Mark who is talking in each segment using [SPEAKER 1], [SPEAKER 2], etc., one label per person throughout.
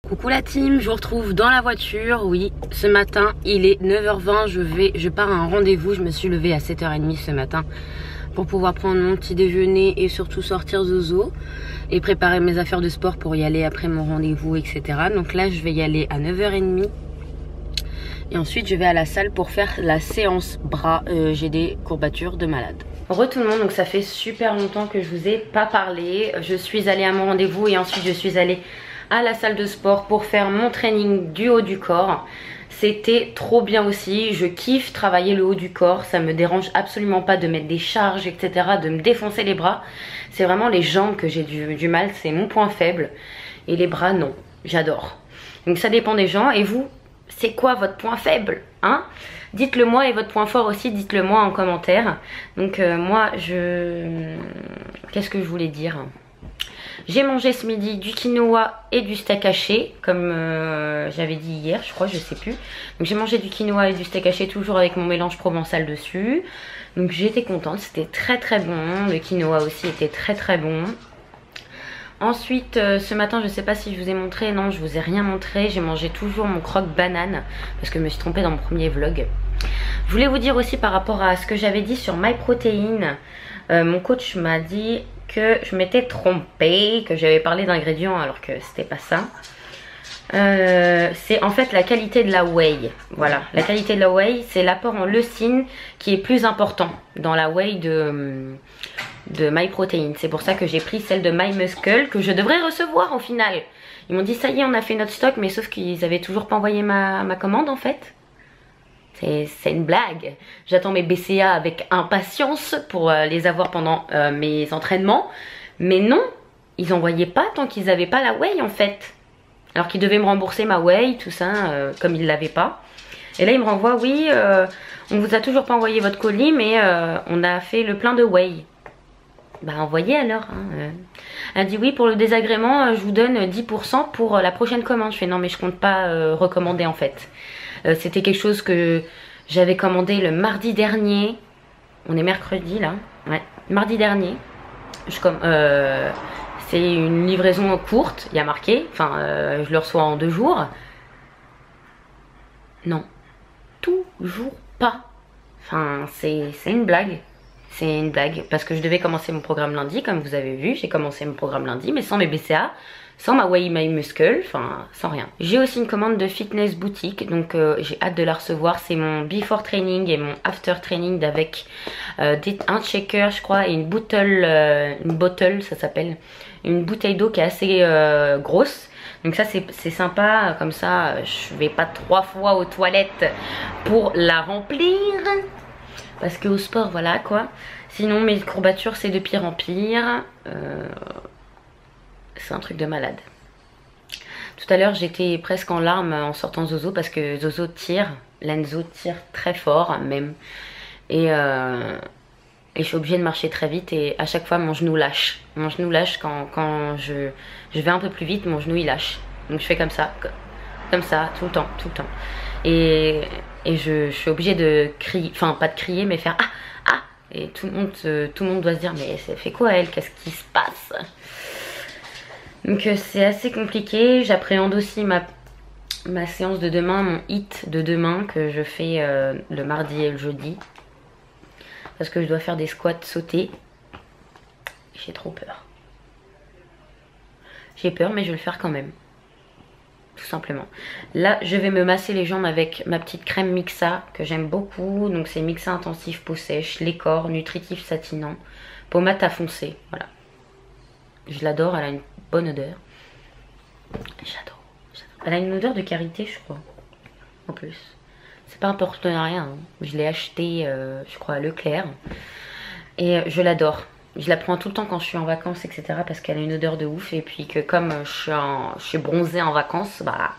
[SPEAKER 1] Coucou la team, je vous retrouve dans la voiture. Oui, ce matin il est 9h20, je pars à un rendez-vous. Je me suis levée à 7h30 ce matin pour pouvoir prendre mon petit déjeuner et surtout sortir Zozo et préparer mes affaires de sport pour y aller après mon rendez-vous, etc. Donc là je vais y aller à 9h30 et ensuite je vais à la salle pour faire la séance bras. J'ai des courbatures de malade. Re tout le monde, donc ça fait super longtemps que je vous ai pas parlé. Je suis allée à mon rendez-vous et ensuite je suis allée à la salle de sport pour faire mon training du haut du corps. C'était trop bien aussi, je kiffe travailler le haut du corps, ça me dérange absolument pas de mettre des charges, etc., de me défoncer les bras. C'est vraiment les jambes que j'ai du mal, c'est mon point faible. Et les bras, non, j'adore. Donc ça dépend des gens. Et vous, c'est quoi votre point faible, hein? Dites-le moi, et votre point fort aussi, dites-le moi en commentaire. Donc moi, qu'est-ce que je voulais dire? J'ai mangé ce midi du quinoa et du steak haché, comme j'avais dit hier, je crois, je sais plus. Donc j'ai mangé du quinoa et du steak haché, toujours avec mon mélange provençal dessus. Donc j'étais contente, c'était très très bon. Le quinoa aussi était très très bon. Ensuite, ce matin, je sais pas si je vous ai montré, non, je vous ai rien montré. J'ai mangé toujours mon croque banane, parce que je me suis trompée dans mon premier vlog. Je voulais vous dire aussi par rapport à ce que j'avais dit sur MyProtein. Mon coach m'a dit que je m'étais trompée, que j'avais parlé d'ingrédients alors que c'était pas ça. C'est en fait la qualité de la whey. Voilà, la qualité de la whey, c'est l'apport en leucine qui est plus important dans la whey de MyProtein. C'est pour ça que j'ai pris celle de MyMuscle que je devrais recevoir au final. Ils m'ont dit ça y est, on a fait notre stock, mais sauf qu'ils avaient toujours pas envoyé ma commande en fait. C'est une blague. J'attends mes BCA avec impatience pour les avoir pendant mes entraînements. Mais non, ils n'envoyaient pas tant qu'ils n'avaient pas la whey en fait. Alors qu'ils devaient me rembourser ma whey, tout ça, comme ils ne l'avaient pas. Et là, ils me renvoient, oui, on vous a toujours pas envoyé votre colis, mais on a fait le plein de whey. Bah envoyez alors. Hein. Elle dit oui, pour le désagrément, je vous donne 10% pour la prochaine commande. Je fais non, mais je compte pas recommander en fait. C'était quelque chose que j'avais commandé le mardi dernier. On est mercredi là. Ouais, mardi dernier. C'est une livraison courte, il y a marqué. Enfin, je le reçois en 2 jours. Non, toujours pas. Enfin, c'est une blague. C'est une blague parce que je devais commencer mon programme lundi, comme vous avez vu. J'ai commencé mon programme lundi, mais sans mes BCA. Sans ma whey MyMuscle, enfin sans rien. J'ai aussi une commande de fitness boutique, donc j'ai hâte de la recevoir. C'est mon before training et mon after training avec un shaker je crois et une bottle ça s'appelle. Une bouteille d'eau qui est assez grosse. Donc ça c'est sympa, comme ça je vais pas 3 fois aux toilettes pour la remplir. Parce qu'au sport voilà quoi. Sinon mes courbatures c'est de pire en pire. C'est un truc de malade. Tout à l'heure j'étais presque en larmes en sortant Zozo parce que Zozo tire, Lenzo tire très fort même. Et je suis obligée de marcher très vite et à chaque fois mon genou lâche. Mon genou lâche quand je vais un peu plus vite, mon genou il lâche. Donc je fais comme ça tout le temps, tout le temps. Et je suis obligée de crier, enfin pas de crier mais faire ah ah. Et tout le monde doit se dire mais ça fait quoi elle, qu'est-ce qui se passe? Donc c'est assez compliqué. J'appréhende aussi ma séance de demain, mon hit de demain que je fais le mardi et le jeudi. Parce que je dois faire des squats sautés. J'ai trop peur. J'ai peur mais je vais le faire quand même. Tout simplement. Là je vais me masser les jambes avec ma petite crème Mixa que j'aime beaucoup. Donc c'est Mixa intensif peau sèche, les corps, nutritif satinant, peau mat à foncer. Voilà. Je l'adore, elle a une bonne odeur. J'adore. Elle a une odeur de karité je crois. En plus. C'est pas un partenariat. Hein. Je l'ai acheté je crois à Leclerc. Et je l'adore. Je la prends tout le temps quand je suis en vacances etc. Parce qu'elle a une odeur de ouf. Et puis que comme je suis bronzée en vacances. Bah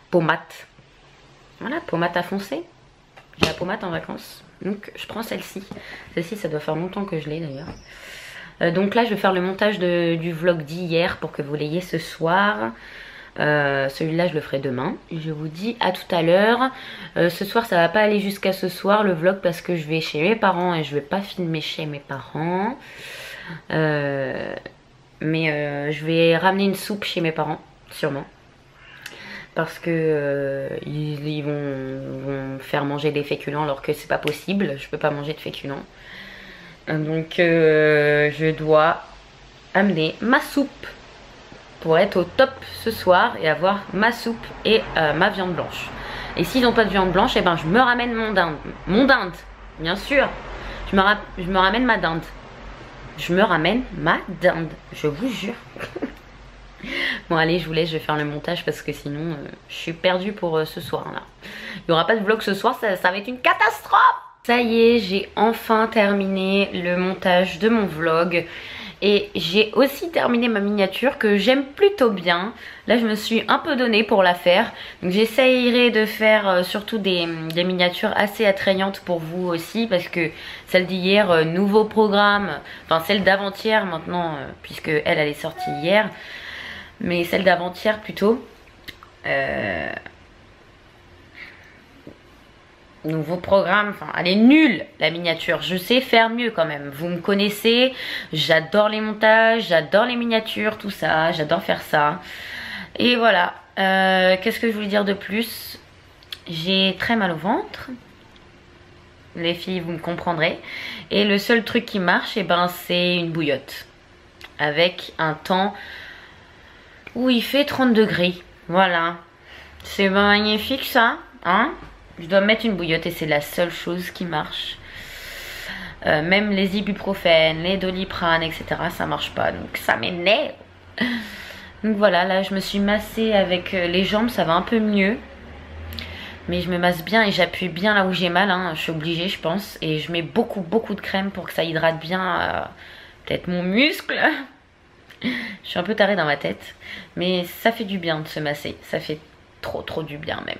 [SPEAKER 1] peau mate. Voilà, peau mate à foncer. J'ai la peau mate en vacances. Donc je prends celle-ci. Celle-ci ça doit faire longtemps que je l'ai d'ailleurs. Donc là je vais faire le montage du vlog d'hier pour que vous l'ayez ce soir. Celui-là je le ferai demain. Je vous dis à tout à l'heure. Ce soir ça va pas aller jusqu'à ce soir le vlog parce que je vais chez mes parents et je vais pas filmer chez mes parents. Mais je vais ramener une soupe chez mes parents sûrement. parce que ils vont faire manger des féculents alors que c'est pas possible, je peux pas manger de féculents. Donc je dois amener ma soupe pour être au top ce soir et avoir ma soupe et ma viande blanche. Et s'ils n'ont pas de viande blanche, et ben je me ramène mon dinde. Mon dinde, bien sûr. Je me ramène ma dinde. Je me ramène ma dinde, je vous jure. Bon allez, je vous laisse, je vais faire le montage parce que sinon je suis perdue pour ce soir là. Il n'y aura pas de vlog ce soir, ça va être une catastrophe. Ça y est, j'ai enfin terminé le montage de mon vlog. Et j'ai aussi terminé ma miniature que j'aime plutôt bien. Là je me suis un peu donnée pour la faire. Donc j'essayerai de faire surtout des miniatures assez attrayantes pour vous aussi. Parce que celle d'hier, nouveau programme. Enfin celle d'avant-hier maintenant, puisque elle est sortie hier. Mais celle d'avant-hier plutôt. Nouveau programme, enfin elle est nulle la miniature, je sais faire mieux quand même, vous me connaissez, j'adore les montages, j'adore les miniatures, tout ça, j'adore faire ça. Et voilà, qu'est-ce que je voulais dire de plus? J'ai très mal au ventre, les filles vous me comprendrez, et le seul truc qui marche, et ben c'est une bouillotte, avec un temps où il fait 30 degrés, voilà, c'est magnifique ça, hein? Je dois mettre une bouillotte et c'est la seule chose qui marche. Même les ibuprofènes, les doliprane, etc. ça marche pas. Donc ça m'énerve. Donc voilà, là je me suis massée avec les jambes, ça va un peu mieux. Mais je me masse bien et j'appuie bien là où j'ai mal. Hein. Je suis obligée je pense. Et je mets beaucoup de crème pour que ça hydrate bien peut-être mon muscle. Je suis un peu tarée dans ma tête. Mais ça fait du bien de se masser. Ça fait trop du bien même.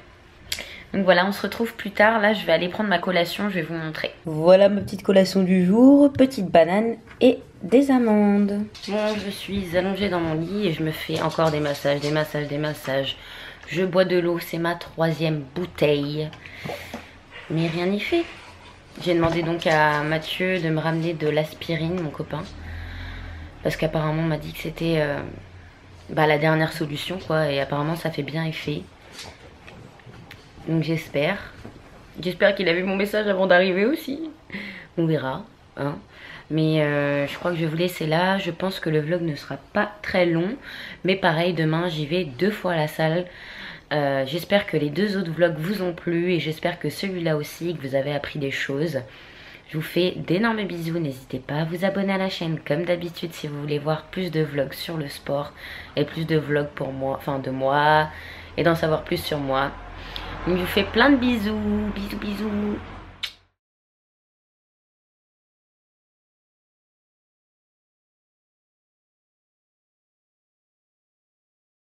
[SPEAKER 1] Donc voilà, on se retrouve plus tard. Là, je vais aller prendre ma collation, je vais vous montrer. Voilà ma petite collation du jour. Petite banane et des amandes. Bon, je suis allongée dans mon lit et je me fais encore des massages. Je bois de l'eau, c'est ma 3e bouteille. Mais rien n'y fait. J'ai demandé donc à Mathieu de me ramener de l'aspirine, mon copain. Parce qu'apparemment, on m'a dit que c'était la dernière solution, quoi. Et apparemment, ça fait bien effet. Donc j'espère qu'il a vu mon message avant d'arriver aussi. On verra hein. Mais je crois que je vais vous laisser là. Je pense que le vlog ne sera pas très long. Mais pareil, demain j'y vais 2 fois à la salle. J'espère que les 2 autres vlogs vous ont plu. Et j'espère que celui-là aussi, que vous avez appris des choses. Je vous fais d'énormes bisous. N'hésitez pas à vous abonner à la chaîne comme d'habitude si vous voulez voir plus de vlogs sur le sport. Et plus de vlogs pour moi, enfin de moi. Et d'en savoir plus sur moi. Donc je vous fais plein de bisous, bisous.